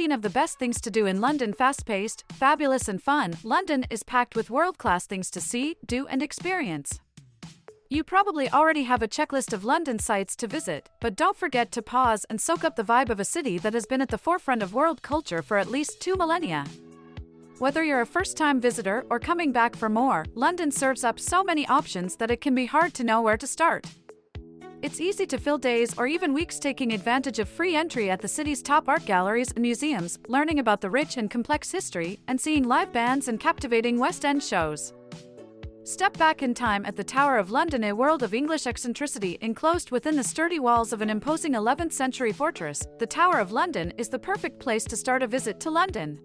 13 of the best things to do in London. Fast-paced, fabulous and fun, London is packed with world-class things to see, do and experience. You probably already have a checklist of London sites to visit, but don't forget to pause and soak up the vibe of a city that has been at the forefront of world culture for at least 2 millennia. Whether you're a first-time visitor or coming back for more, London serves up so many options that it can be hard to know where to start. It's easy to fill days or even weeks taking advantage of free entry at the city's top art galleries and museums, learning about the rich and complex history, and seeing live bands and captivating West End shows. Step back in time at the Tower of London, a world of English eccentricity enclosed within the sturdy walls of an imposing 11th century fortress. The Tower of London is the perfect place to start a visit to London.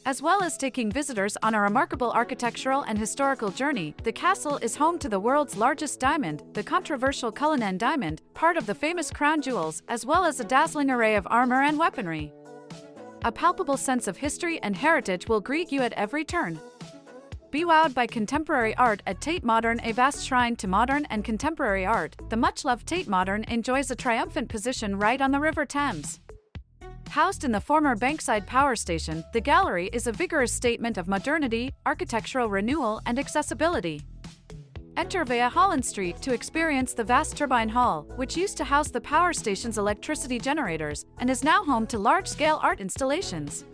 As well as taking visitors on a remarkable architectural and historical journey, the castle is home to the world's largest diamond, the controversial Cullinan diamond, part of the famous crown jewels, as well as a dazzling array of armor and weaponry. A palpable sense of history and heritage will greet you at every turn. Be wowed by contemporary art at Tate Modern, a vast shrine to modern and contemporary art. The much-loved Tate Modern enjoys a triumphant position right on the River Thames. Housed in the former Bankside Power Station, the gallery is a vigorous statement of modernity, architectural renewal, and accessibility. Enter via Holland Street to experience the vast turbine hall, which used to house the power station's electricity generators, and is now home to large-scale art installations.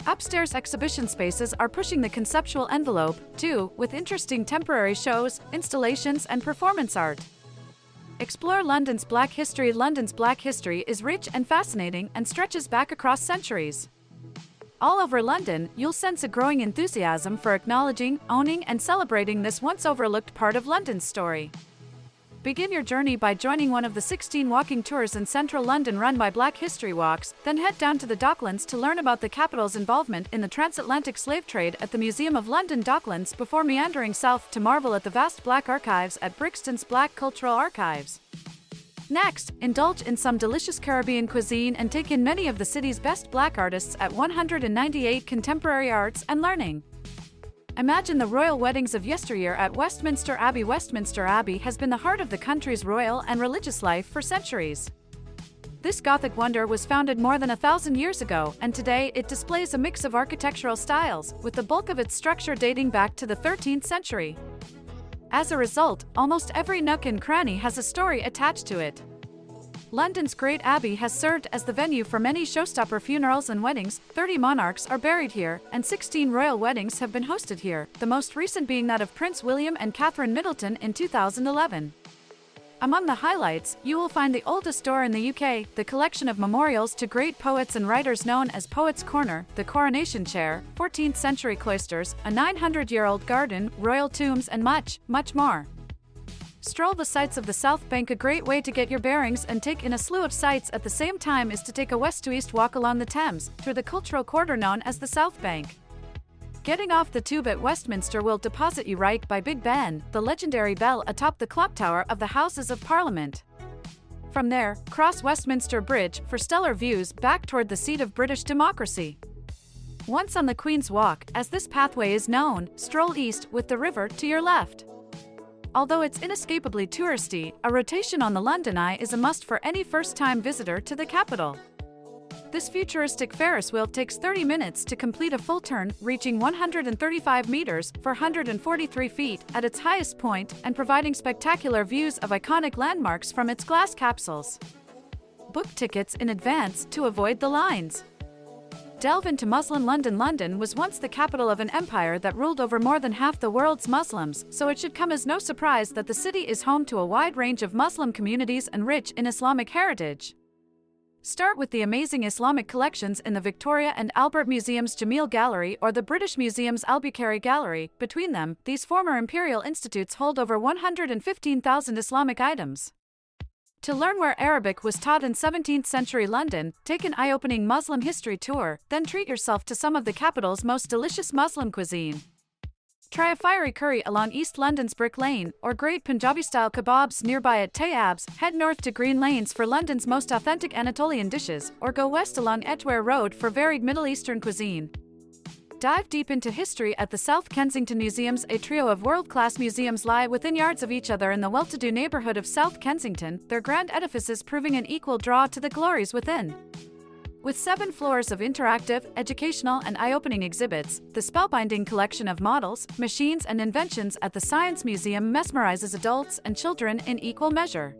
Upstairs exhibition spaces are pushing the conceptual envelope, too, with interesting temporary shows, installations, and performance art. Explore London's Black history. London's Black history is rich and fascinating and stretches back across centuries. All over London, you'll sense a growing enthusiasm for acknowledging, owning, and celebrating this once overlooked part of London's story. Begin your journey by joining one of the 16 walking tours in central London run by Black History Walks, then head down to the Docklands to learn about the capital's involvement in the transatlantic slave trade at the Museum of London Docklands before meandering south to marvel at the vast Black archives at Brixton's Black Cultural Archives. Next, indulge in some delicious Caribbean cuisine and take in many of the city's best Black artists at 198 Contemporary Arts and Learning. Imagine the royal weddings of yesteryear at Westminster Abbey. Westminster Abbey has been the heart of the country's royal and religious life for centuries. This Gothic wonder was founded more than 1,000 years ago, and today it displays a mix of architectural styles, with the bulk of its structure dating back to the 13th century. As a result, almost every nook and cranny has a story attached to it. London's Great Abbey has served as the venue for many showstopper funerals and weddings. 30 monarchs are buried here, and 16 royal weddings have been hosted here, the most recent being that of Prince William and Catherine Middleton in 2011. Among the highlights, you will find the oldest door in the UK, the collection of memorials to great poets and writers known as Poets' Corner, the coronation chair, 14th century cloisters, a 900-year-old garden, royal tombs, and much, much more. Stroll the sights of the South Bank. A great way to get your bearings and take in a slew of sights at the same time is to take a west-to-east walk along the Thames, through the cultural quarter known as the South Bank. Getting off the tube at Westminster will deposit you right by Big Ben, the legendary bell atop the clock tower of the Houses of Parliament. From there, cross Westminster Bridge for stellar views back toward the seat of British democracy. Once on the Queen's Walk, as this pathway is known, stroll east with the river to your left. Although it's inescapably touristy, a rotation on the London Eye is a must for any first-time visitor to the capital. This futuristic Ferris wheel takes 30 minutes to complete a full turn, reaching 135 meters, 443 feet, at its highest point, and providing spectacular views of iconic landmarks from its glass capsules. Book tickets in advance to avoid the lines. Delve into Muslim London. London was once the capital of an empire that ruled over more than half the world's Muslims, so it should come as no surprise that the city is home to a wide range of Muslim communities and rich in Islamic heritage. Start with the amazing Islamic collections in the Victoria and Albert Museum's Jameel Gallery or the British Museum's Albuquerque Gallery. Between them, these former imperial institutes hold over 115,000 Islamic items. To learn where Arabic was taught in 17th century London, take an eye-opening Muslim history tour, then treat yourself to some of the capital's most delicious Muslim cuisine. Try a fiery curry along East London's Brick Lane, or great Punjabi-style kebabs nearby at Tayyab's. Head north to Green Lanes for London's most authentic Anatolian dishes, or go west along Edgware Road for varied Middle Eastern cuisine. Dive deep into history at the South Kensington Museums. A trio of world-class museums lie within yards of each other in the well-to-do neighborhood of South Kensington, their grand edifices proving an equal draw to the glories within. With 7 floors of interactive, educational, and eye-opening exhibits, the spellbinding collection of models, machines, and inventions at the Science Museum mesmerizes adults and children in equal measure.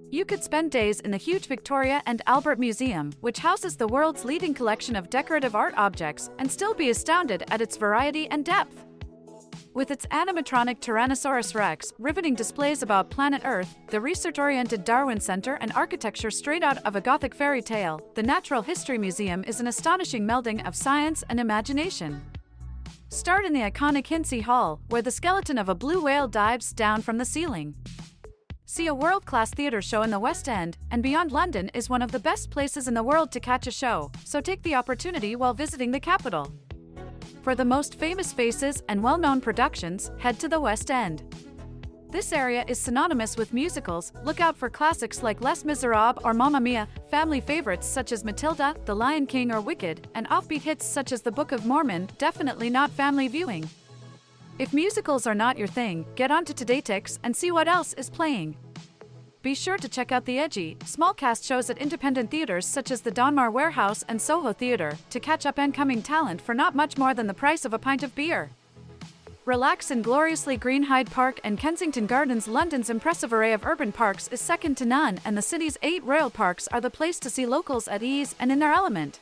You could spend days in the huge Victoria and Albert Museum, which houses the world's leading collection of decorative art objects, and still be astounded at its variety and depth. With its animatronic Tyrannosaurus Rex, riveting displays about planet Earth, the research-oriented Darwin Center, and architecture straight out of a Gothic fairy tale, the Natural History Museum is an astonishing melding of science and imagination. Start in the iconic Hinsey Hall, where the skeleton of a blue whale dives down from the ceiling. See a world-class theatre show in the West End, and beyond London is one of the best places in the world to catch a show, so take the opportunity while visiting the capital. For the most famous faces and well-known productions, head to the West End. This area is synonymous with musicals. Look out for classics like Les Miserables or Mamma Mia, family favorites such as Matilda, The Lion King, or Wicked, and offbeat hits such as The Book of Mormon, definitely not family viewing. If musicals are not your thing, get onto Todaytix and see what else is playing. Be sure to check out the edgy, small cast shows at independent theaters such as the Donmar Warehouse and Soho Theatre to catch up incoming talent for not much more than the price of a pint of beer. Relax in gloriously green Hyde Park and Kensington Gardens. London's impressive array of urban parks is second to none, and the city's 8 royal parks are the place to see locals at ease and in their element.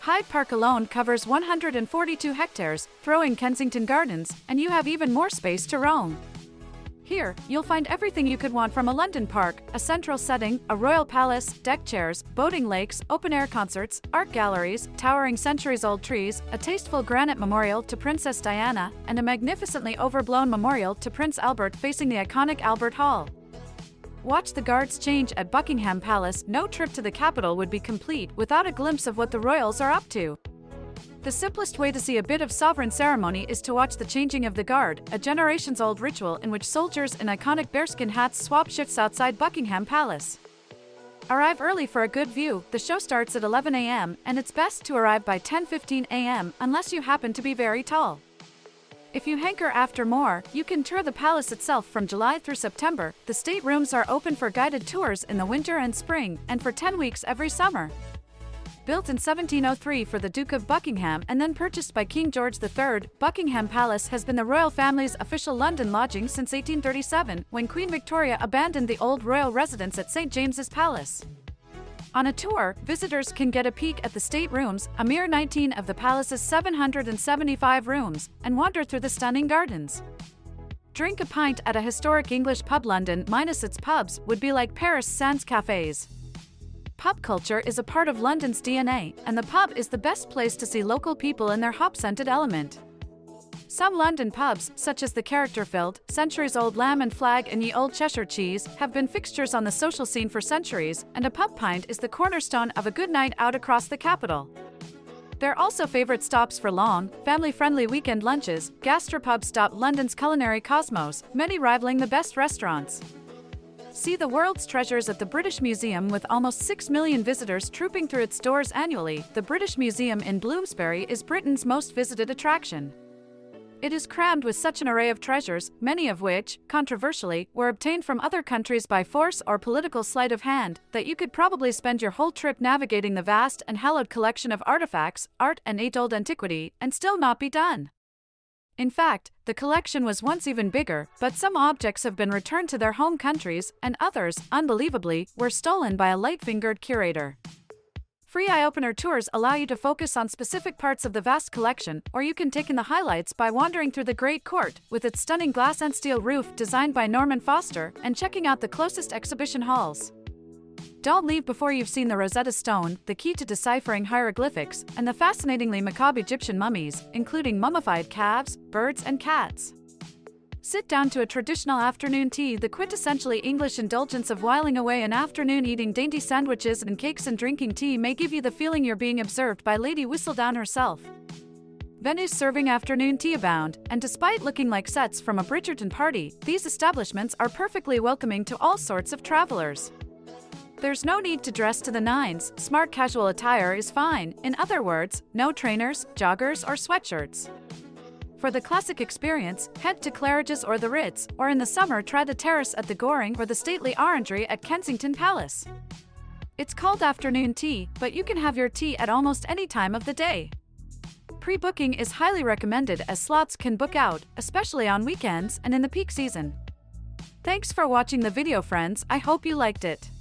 Hyde Park alone covers 142 hectares, throw in Kensington Gardens, and you have even more space to roam. Here, you'll find everything you could want from a London park: a central setting, a royal palace, deck chairs, boating lakes, open-air concerts, art galleries, towering centuries-old trees, a tasteful granite memorial to Princess Diana, and a magnificently overblown memorial to Prince Albert facing the iconic Albert Hall. Watch the guards change at Buckingham Palace. No trip to the capital would be complete without a glimpse of what the royals are up to. The simplest way to see a bit of sovereign ceremony is to watch the changing of the guard, a generations-old ritual in which soldiers in iconic bearskin hats swap shifts outside Buckingham Palace. Arrive early for a good view. The show starts at 11 a.m. and it's best to arrive by 10:15 a.m. unless you happen to be very tall. If you hanker after more, you can tour the palace itself from July through September. The staterooms are open for guided tours in the winter and spring, and for 10 weeks every summer. Built in 1703 for the Duke of Buckingham and then purchased by King George III, Buckingham Palace has been the royal family's official London lodging since 1837, when Queen Victoria abandoned the old royal residence at St. James's Palace. On a tour, visitors can get a peek at the staterooms, a mere 19 of the palace's 775 rooms, and wander through the stunning gardens. Drink a pint at a historic English pub. London, minus its pubs, would be like Paris sans cafes. Pub culture is a part of London's DNA, and the pub is the best place to see local people in their hop-scented element. Some London pubs, such as the character-filled, centuries-old Lamb and Flag and Ye Old Cheshire Cheese, have been fixtures on the social scene for centuries, and a pub pint is the cornerstone of a good night out across the capital. They're also favorite stops for long, family-friendly weekend lunches. Gastropubs dot London's culinary cosmos, many rivaling the best restaurants. See the world's treasures at the British Museum. With almost 6 million visitors trooping through its doors annually, the British Museum in Bloomsbury is Britain's most visited attraction. It is crammed with such an array of treasures, many of which, controversially, were obtained from other countries by force or political sleight of hand, that you could probably spend your whole trip navigating the vast and hallowed collection of artifacts, art and age-old antiquity, and still not be done. In fact, the collection was once even bigger, but some objects have been returned to their home countries, and others, unbelievably, were stolen by a light-fingered curator. Free eye-opener tours allow you to focus on specific parts of the vast collection, or you can take in the highlights by wandering through the Great Court, with its stunning glass and steel roof designed by Norman Foster, and checking out the closest exhibition halls. Don't leave before you've seen the Rosetta Stone, the key to deciphering hieroglyphics, and the fascinatingly macabre Egyptian mummies, including mummified calves, birds, and cats. Sit down to a traditional afternoon tea, the quintessentially English indulgence of whiling away an afternoon eating dainty sandwiches and cakes and drinking tea may give you the feeling you're being observed by Lady Whistledown herself. Venues serving afternoon tea abound, and despite looking like sets from a Bridgerton party, these establishments are perfectly welcoming to all sorts of travelers. There's no need to dress to the nines. Smart casual attire is fine. In other words, no trainers, joggers, or sweatshirts. For the classic experience, head to Claridge's or the Ritz, or in the summer try the terrace at the Goring or the stately orangery at Kensington Palace. It's called afternoon tea, but you can have your tea at almost any time of the day. Pre-booking is highly recommended as slots can book out, especially on weekends and in the peak season. Thanks for watching the video, friends. I hope you liked it.